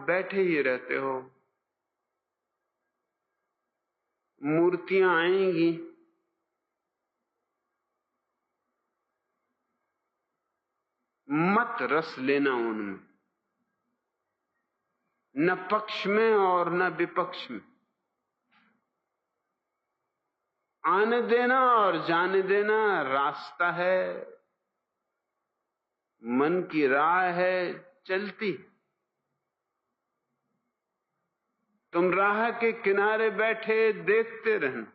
बैठे ही रहते हो। मूर्तियां आएंगी, मत रस लेना उनमें, न पक्ष में और न विपक्ष में। आने देना और जाने देना रास्ता है, मन की राह है, चलती। तुम राह के किनारे बैठे देखते रहना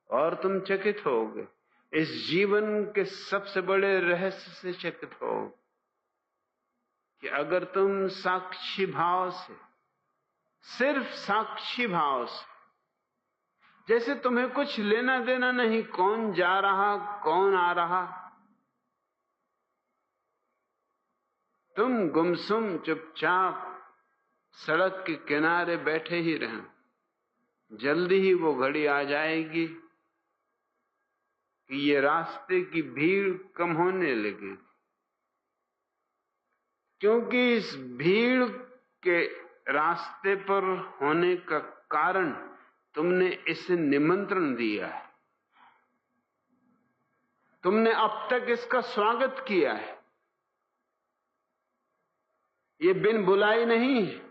और तुम चकित होगे, इस जीवन के सबसे बड़े रहस्य से चकित हो कि अगर तुम साक्षी भाव से, सिर्फ साक्षी भाव से, जैसे तुम्हें कुछ लेना देना नहीं कौन जा रहा कौन आ रहा, तुम गुमसुम चुपचाप सड़क के किनारे बैठे ही रहना, जल्दी ही वो घड़ी आ जाएगी कि ये रास्ते की भीड़ कम होने लगेगी। क्योंकि इस भीड़ के रास्ते पर होने का कारण तुमने इसे निमंत्रण दिया है, तुमने अब तक इसका स्वागत किया है। ये बिन बुलाई नहीं है।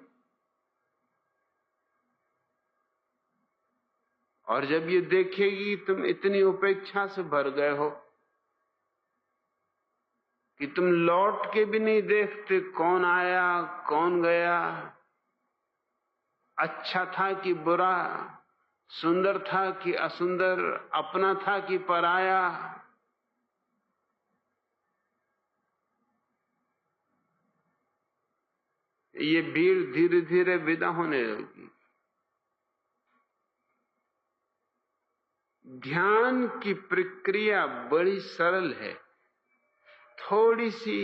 और जब ये देखेगी तुम इतनी उपेक्षा से भर गए हो कि तुम लौट के भी नहीं देखते कौन आया कौन गया, अच्छा था कि बुरा, सुंदर था कि असुंदर, अपना था कि पराया, ये भीड़ धीरे धीरे विदा होने लगी। ध्यान की प्रक्रिया बड़ी सरल है, थोड़ी सी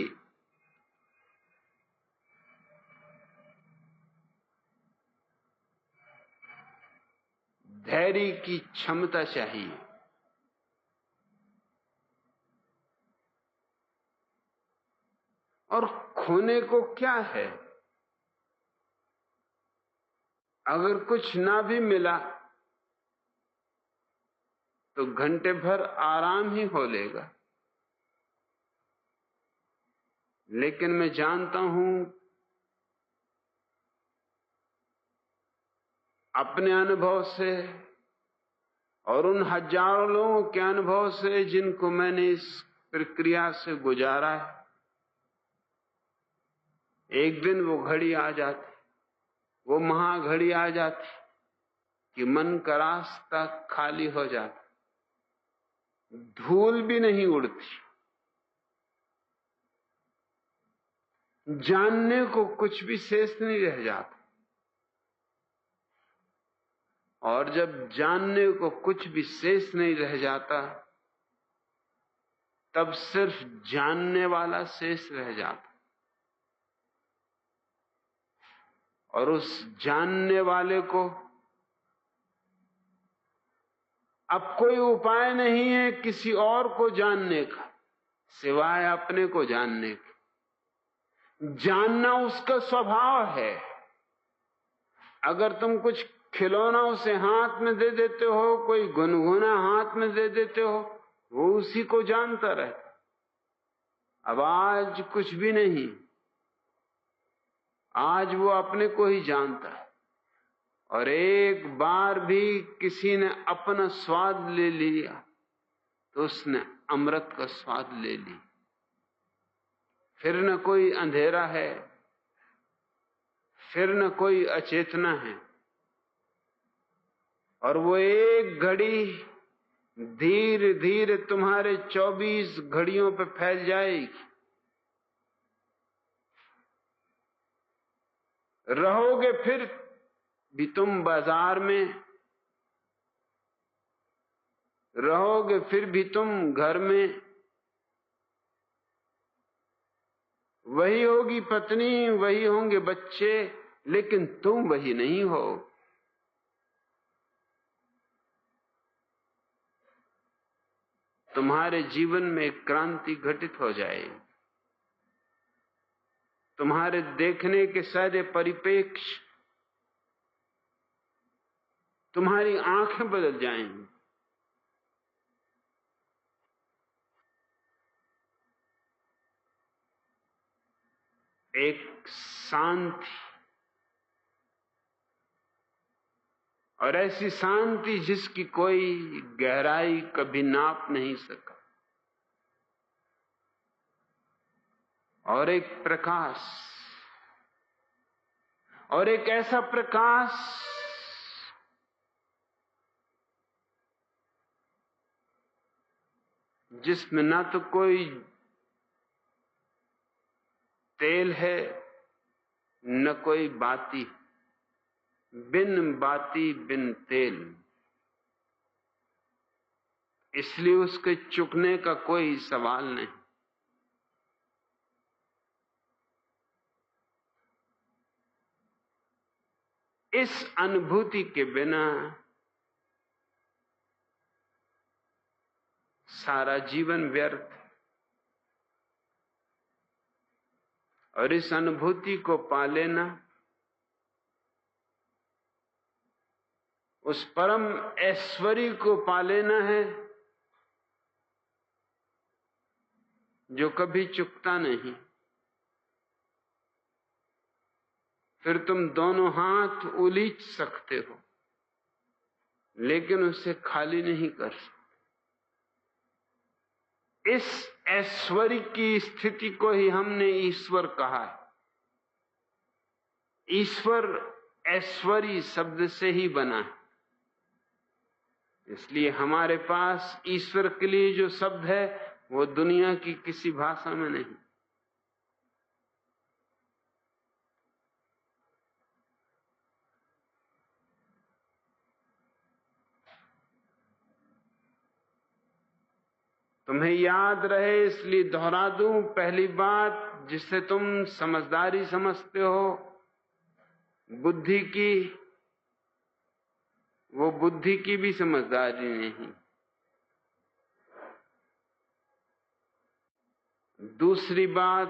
धैर्य की क्षमता चाहिए। और खोने को क्या है? अगर कुछ ना भी मिला तो घंटे भर आराम ही हो लेगा। लेकिन मैं जानता हूं अपने अनुभव से और उन हजारों लोगों के अनुभव से जिनको मैंने इस प्रक्रिया से गुजारा है, एक दिन वो घड़ी आ जाती, वो महाघड़ी आ जाती कि मन का रास्ता खाली हो जाता, धूल भी नहीं उड़ती, जानने को कुछ भी शेष नहीं रह जाता। और जब जानने को कुछ भी शेष नहीं रह जाता, तब सिर्फ जानने वाला शेष रह जाता। और उस जानने वाले को अब कोई उपाय नहीं है किसी और को जानने का सिवाय अपने को जानने के। जानना उसका स्वभाव है। अगर तुम कुछ खिलौना उसे हाथ में दे देते हो, कोई गुनगुना हाथ में दे देते हो, वो उसी को जानता रहता। अब आज कुछ भी नहीं, आज वो अपने को ही जानता है। और एक बार भी किसी ने अपना स्वाद ले लिया तो उसने अमृत का स्वाद ले ली। फिर न कोई अंधेरा है, फिर न कोई अचेतना है। और वो एक घड़ी धीरे धीरे तुम्हारे 24 घड़ियों पे फैल जाएगी। रहोगे फिर भी तुम बाजार में, रहोगे फिर भी तुम घर में, वही होगी पत्नी, वही होंगे बच्चे, लेकिन तुम वही नहीं हो। तुम्हारे जीवन में एक क्रांति घटित हो जाएगी। तुम्हारे देखने के सारे परिप्रेक्ष्य, तुम्हारी आंखें बदल जाएंगी। एक शांति, और ऐसी शांति जिसकी कोई गहराई कभी नाप नहीं सका, और एक प्रकाश, और एक ऐसा प्रकाश जिसमें ना तो कोई तेल है न कोई बाती, बिन बाती बिन तेल, इसलिए उसके चुकने का कोई सवाल नहीं। इस अनुभूति के बिना सारा जीवन व्यर्थ, और इस अनुभूति को पा लेना, उस परम ऐश्वर्य को पा लेना है जो कभी चुकता नहीं। फिर तुम दोनों हाथ उलीच सकते हो, लेकिन उसे खाली नहीं कर सकते। इस ऐश्वर्य की स्थिति को ही हमने ईश्वर कहा है। ईश्वर ऐश्वर्य शब्द से ही बना है, इसलिए हमारे पास ईश्वर के लिए जो शब्द है वो दुनिया की किसी भाषा में नहीं। तुम्हें याद रहे इसलिए दोहरा दूं, पहली बात जिसे तुम समझदारी समझते हो बुद्धि की, वो बुद्धि की भी समझदारी नहीं। दूसरी बात,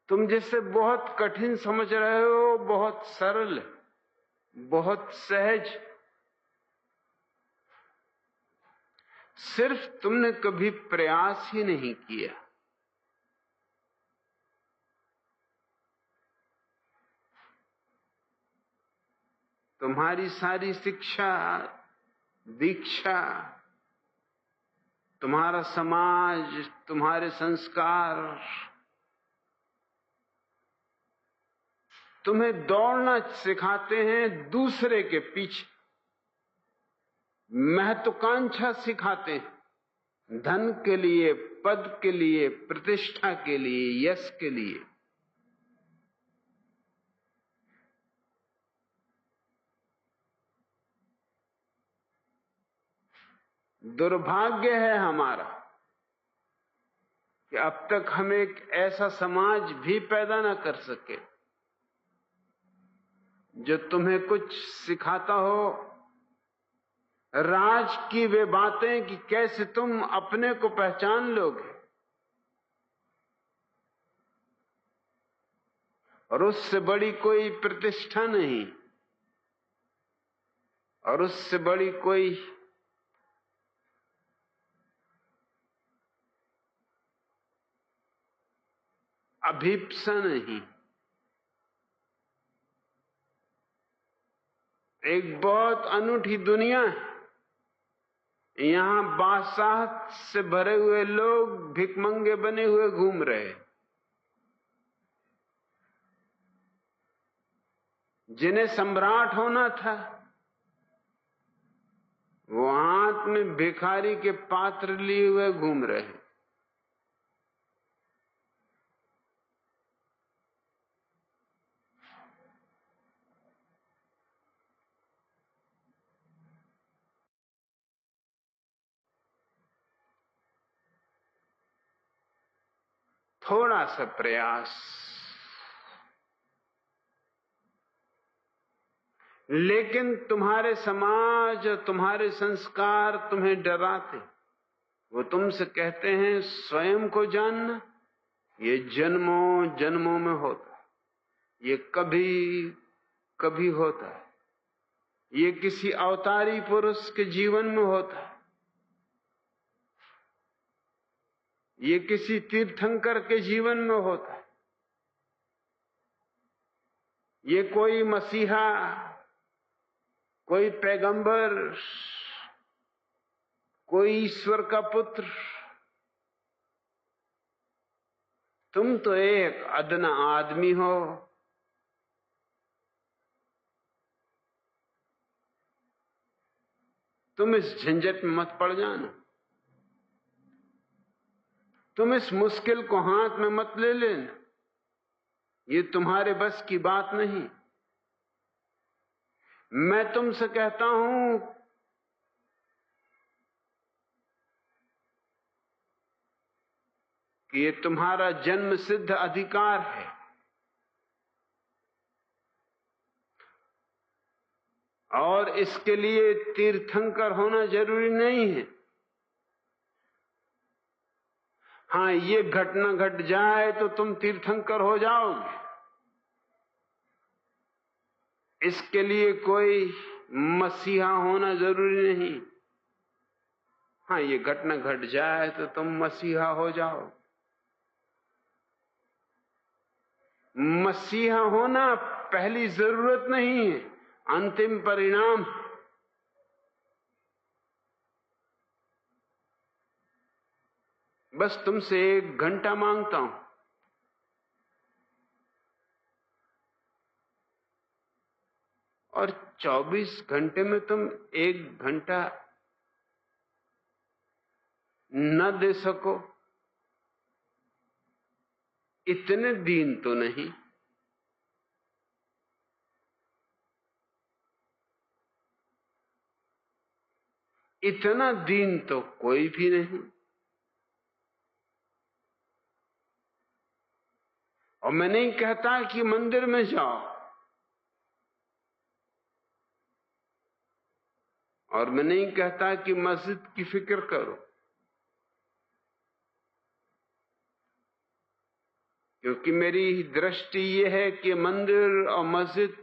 तुम जिसे बहुत कठिन समझ रहे हो बहुत सरल, बहुत सहज, सिर्फ तुमने कभी प्रयास ही नहीं किया। तुम्हारी सारी शिक्षा, दीक्षा, तुम्हारा समाज, तुम्हारे संस्कार तुम्हें दौड़ना सिखाते हैं दूसरे के पीछे, महत्वाकांक्षा सिखाते हैं, धन के लिए, पद के लिए, प्रतिष्ठा के लिए, यश के लिए। दुर्भाग्य है हमारा कि अब तक हम एक ऐसा समाज भी पैदा न कर सके जो तुम्हें कुछ सिखाता हो राज की वे बातें कि कैसे तुम अपने को पहचान लोगे, और उससे बड़ी कोई प्रतिष्ठा नहीं, और उससे बड़ी कोई अभीप्सा नहीं। एक बहुत अनूठी दुनिया है, यहां बादशाह से भरे हुए लोग भिखमंगे बने हुए घूम रहे, जिन्हें सम्राट होना था वो हाथ में भिखारी के पात्र लिए हुए घूम रहे। थोड़ा सा प्रयास, लेकिन तुम्हारे समाज और तुम्हारे संस्कार तुम्हें डराते। वो तुमसे कहते हैं स्वयं को जानना, ये जन्मों जन्मों में होता है, ये कभी कभी होता है, ये किसी अवतारी पुरुष के जीवन में होता है, ये किसी तीर्थंकर के जीवन में होता है, ये कोई मसीहा, कोई पैगंबर, कोई ईश्वर का पुत्र। तुम तो एक अदना आदमी हो। तुम इस झंझट में मत पड़ जाना, तुम इस मुश्किल को हाथ में मत ले लेना, ये तुम्हारे बस की बात नहीं। मैं तुमसे कहता हूं कि ये तुम्हारा जन्म सिद्ध अधिकार है, और इसके लिए तीर्थंकर होना जरूरी नहीं है। हां, ये घटना घट जाए तो तुम तीर्थंकर हो जाओगे, इसके लिए कोई मसीहा होना जरूरी नहीं। हां, ये घटना घट जाए तो तुम मसीहा हो जाओ। मसीहा होना पहली जरूरत नहीं है, अंतिम परिणाम। बस तुमसे 1 घंटा मांगता हूं, और 24 घंटे में तुम 1 घंटा न दे सको, इतने दीन तो नहीं। इतना दीन तो कोई भी नहीं। और मैं नहीं कहता कि मंदिर में जाओ, और मैं नहीं कहता कि मस्जिद की फिक्र करो, क्योंकि मेरी दृष्टि यह है कि मंदिर और मस्जिद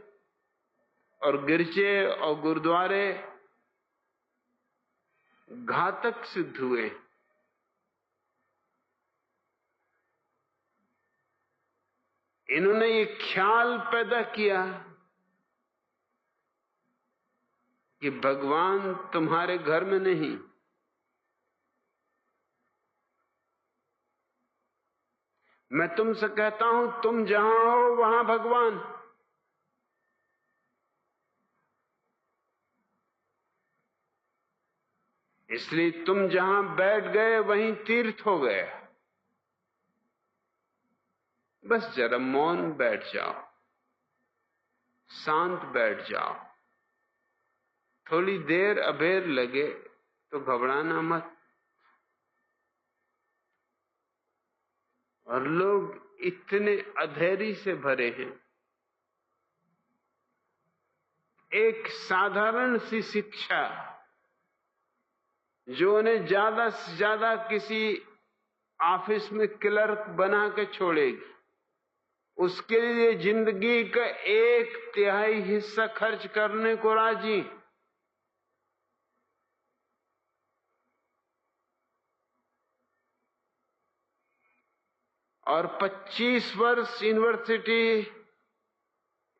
और गिरजे और गुरुद्वारे घातक सिद्ध हुए। इन्होंने ये ख्याल पैदा किया कि भगवान तुम्हारे घर में नहीं, मैं तुमसे कहता हूं तुम जहां हो वहां भगवान। इसलिए तुम जहां बैठ गए वहीं तीर्थ हो गए। बस जरा मौन बैठ जाओ, शांत बैठ जाओ। थोड़ी देर अबेर लगे तो घबराना मत। और लोग इतने अधैर्य से भरे हैं, एक साधारण सी शिक्षा जो उन्हें ज्यादा से ज्यादा किसी ऑफिस में क्लर्क बना के छोड़ेगी, उसके लिए जिंदगी का 1/3 हिस्सा खर्च करने को राजी। और 25 वर्ष यूनिवर्सिटी,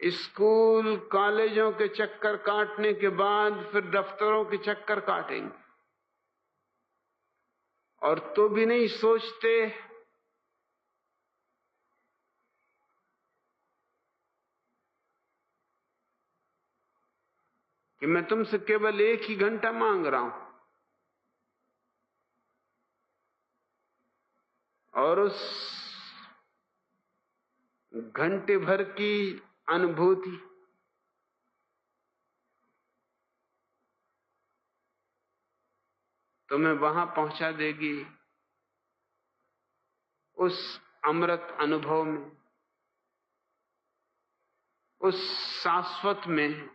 स्कूल, कॉलेजों के चक्कर काटने के बाद फिर दफ्तरों के चक्कर काटेंगे, और तो भी नहीं सोचते कि मैं तुमसे केवल 1 ही घंटा मांग रहा हूं, और उस घंटे भर की अनुभूति तुम्हें वहां पहुंचा देगी, उस अमृत अनुभव में, उस शाश्वत में,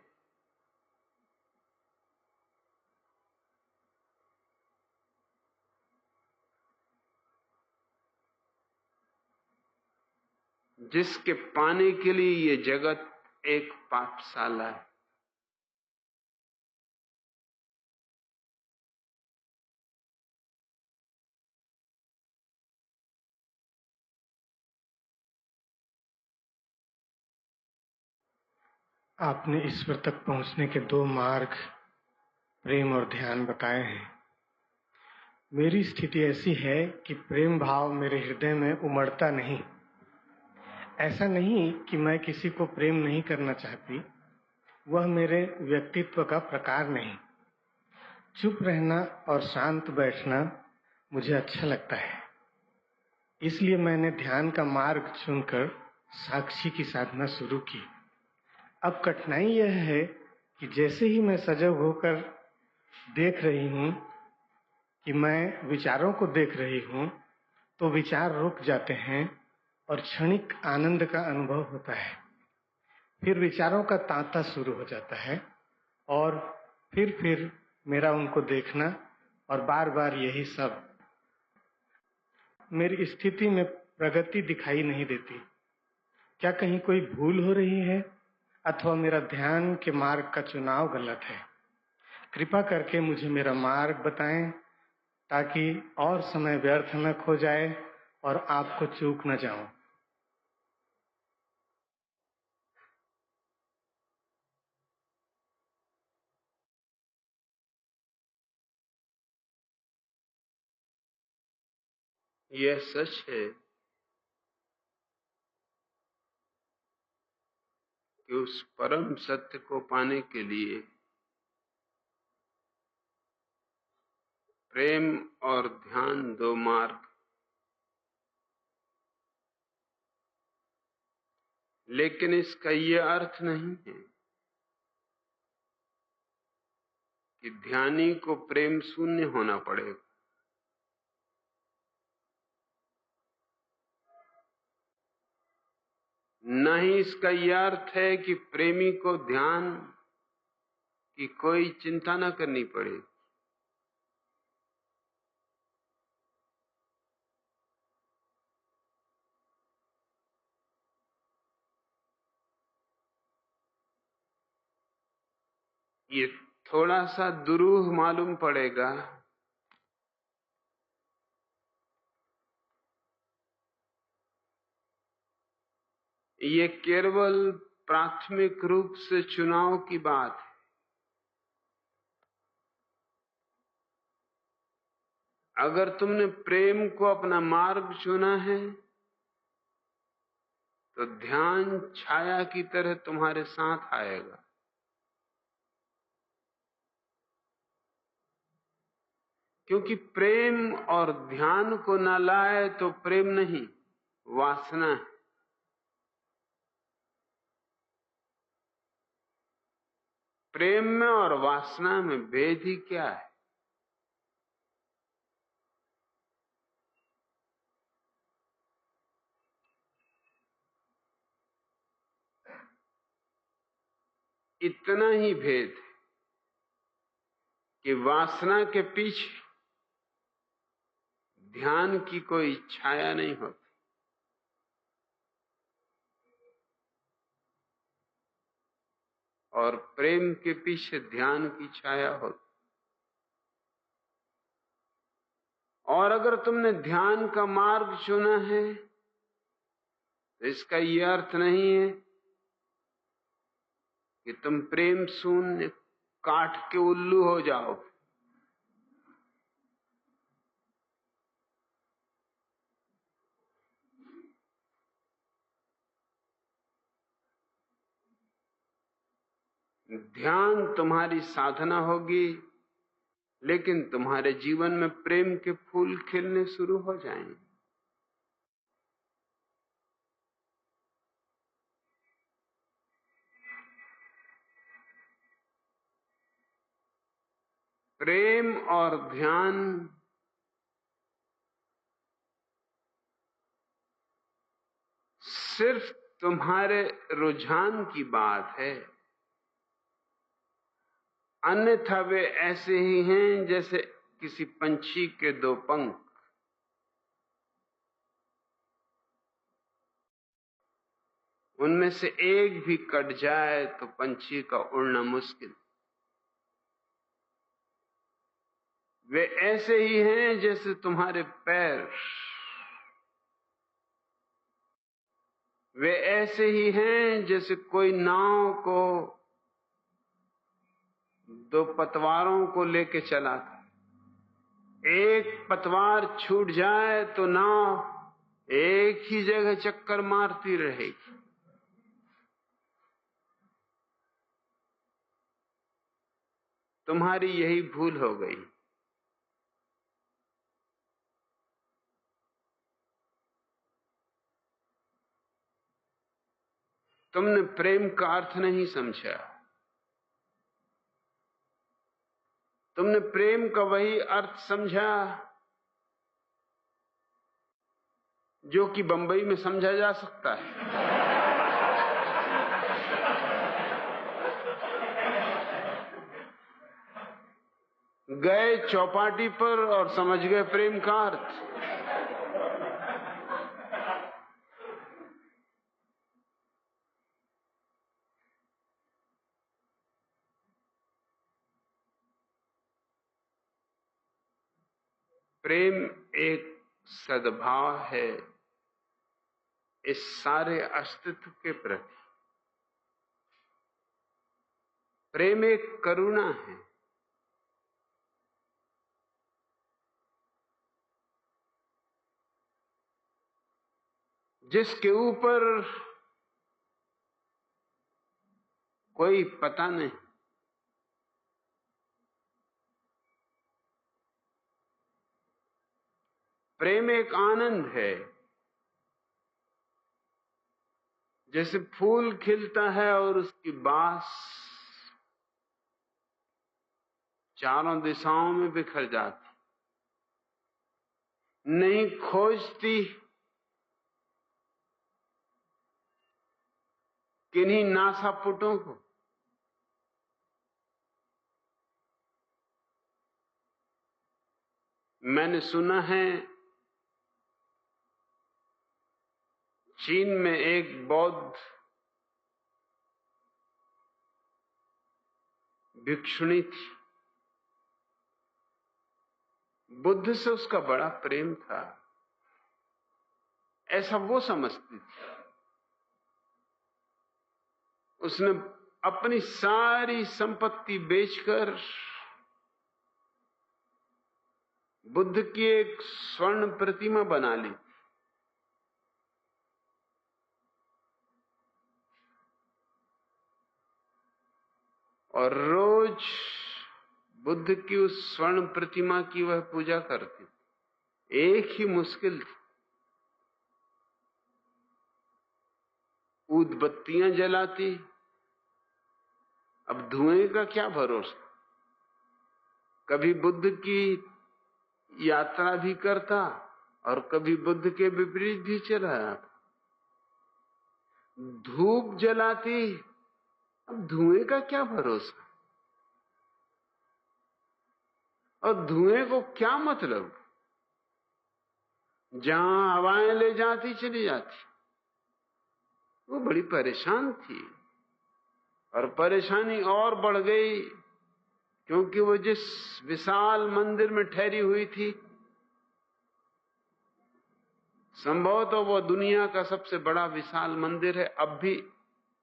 जिसके पाने के लिए ये जगत एक पाठशाला है। आपने ईश्वर तक पहुंचने के 2 मार्ग प्रेम और ध्यान बताए हैं। मेरी स्थिति ऐसी है कि प्रेम भाव मेरे हृदय में उमड़ता नहीं। ऐसा नहीं कि मैं किसी को प्रेम नहीं करना चाहती, वह मेरे व्यक्तित्व का प्रकार नहीं। चुप रहना और शांत बैठना मुझे अच्छा लगता है। इसलिए मैंने ध्यान का मार्ग चुनकर साक्षी की साधना शुरू की। अब कठिनाई यह है कि जैसे ही मैं सजग होकर देख रही हूँ कि मैं विचारों को देख रही हूँ, तो विचार रुक जाते हैं और क्षणिक आनंद का अनुभव होता है। फिर विचारों का तांता शुरू हो जाता है और फिर मेरा उनको देखना और बार बार यही सब। मेरी स्थिति में प्रगति दिखाई नहीं देती। क्या कहीं कोई भूल हो रही है अथवा मेरा ध्यान के मार्ग का चुनाव गलत है? कृपा करके मुझे मेरा मार्ग बताएं ताकि और समय व्यर्थ न खो जाए और आपको चूक न जाऊं। यह सच है कि उस परम सत्य को पाने के लिए प्रेम और ध्यान 2 मार्ग, लेकिन इसका यह अर्थ नहीं है कि ध्यानी को प्रेम शून्य होना पड़ेगा। न ही इसका यह अर्थ है कि प्रेमी को ध्यान की कोई चिंता न करनी पड़ेगी। ये थोड़ा सा दुरूह मालूम पड़ेगा, ये केवल प्राथमिक रूप से चुनाव की बात है। अगर तुमने प्रेम को अपना मार्ग चुना है तो ध्यान छाया की तरह तुम्हारे साथ आएगा। क्योंकि प्रेम और ध्यान को न लाए तो प्रेम नहीं, वासना है। प्रेम में और वासना में भेद ही क्या है? इतना ही भेद है कि वासना के पीछे ध्यान की कोई छाया नहीं होती और प्रेम के पीछे ध्यान की छाया होती। और अगर तुमने ध्यान का मार्ग चुना है तो इसका यह अर्थ नहीं है कि तुम प्रेम शून्य काठ के उल्लू हो जाओ। ध्यान तुम्हारी साधना होगी, लेकिन तुम्हारे जीवन में प्रेम के फूल खिलने शुरू हो जाएंगे। प्रेम और ध्यान सिर्फ तुम्हारे रुझान की बात है, अन्यथा वे ऐसे ही हैं जैसे किसी पंछी के 2 पंख। उनमें से एक भी कट जाए तो पंछी का उड़ना मुश्किल। वे ऐसे ही हैं जैसे तुम्हारे पैर, वे ऐसे ही हैं जैसे कोई नाव को दो पतवारों को लेके चला था। एक पतवार छूट जाए तो नाव एक ही जगह चक्कर मारती रहेगी। तुम्हारी यही भूल हो गई। तुमने प्रेम का अर्थ नहीं समझा। तुमने प्रेम का वही अर्थ समझा जो कि बंबई में समझा जा सकता है। गए चौपाटी पर और समझ गए प्रेम का अर्थ। प्रेम एक सद्भाव है इस सारे अस्तित्व के प्रति। प्रेम एक करुणा है। जिसके ऊपर कोई पता नहीं। प्रेम एक आनंद है। जैसे फूल खिलता है और उसकी बास चारों दिशाओं में बिखर जाती, नहीं खोजती किन्हीं नासापुटों को। मैंने सुना है चीन में एक बौद्ध भिक्षुणी थी। बुद्ध से उसका बड़ा प्रेम था, ऐसा वो समझती थी। उसने अपनी सारी संपत्ति बेचकर बुद्ध की एक स्वर्ण प्रतिमा बना ली। और रोज बुद्ध की उस स्वर्ण प्रतिमा की वह पूजा करती। एक ही मुश्किल थी, ऊदबत्तियां जलाती। अब धुएं का क्या भरोसा। कभी बुद्ध की यात्रा भी करता और कभी बुद्ध के विपरीत भी चला जाता। धूप जलाती, अब धुएं का क्या भरोसा। और धुएं को क्या मतलब, जहां हवाएं ले जाती चली जाती। वो बड़ी परेशान थी और परेशानी और बढ़ गई क्योंकि वो जिस विशाल मंदिर में ठहरी हुई थी, संभवतः वो दुनिया का सबसे बड़ा विशाल मंदिर है, अब भी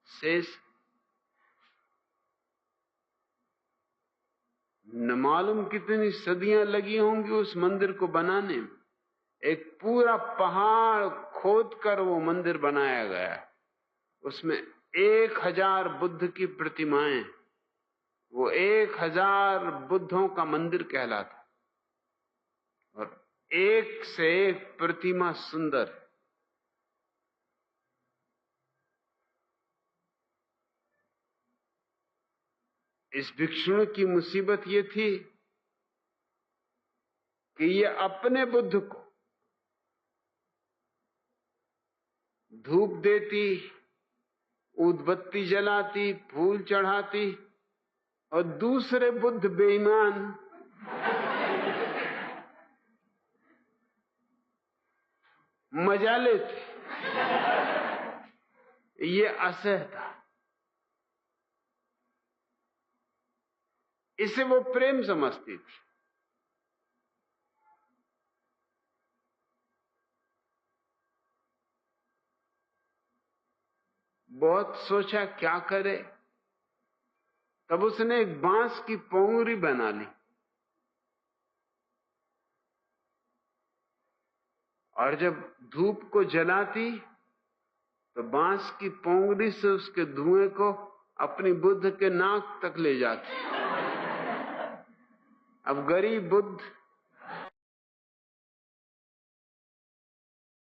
शेष। न मालूम कितनी सदियां लगी होंगी उस मंदिर को बनाने में। एक पूरा पहाड़ खोद कर वो मंदिर बनाया गया। उसमें 1000 बुद्ध की प्रतिमाएं। वो 1000 बुद्धों का मंदिर कहलाता और एक से एक प्रतिमा सुंदर। इस भिक्षुण की मुसीबत ये थी कि ये अपने बुद्ध को धूप देती, ऊदबत्ती जलाती, फूल चढ़ाती और दूसरे बुद्ध बेईमान मजा लेते। ये असह था। इसे वो प्रेम समझती थी। बहुत सोचा क्या करे, तब उसने एक बांस की पोंगरी बना ली और जब धूप को जलाती तो बांस की पोंगरी से उसके धुएं को अपनी बुद्ध के नाक तक ले जाती। अब गरीब बुद्ध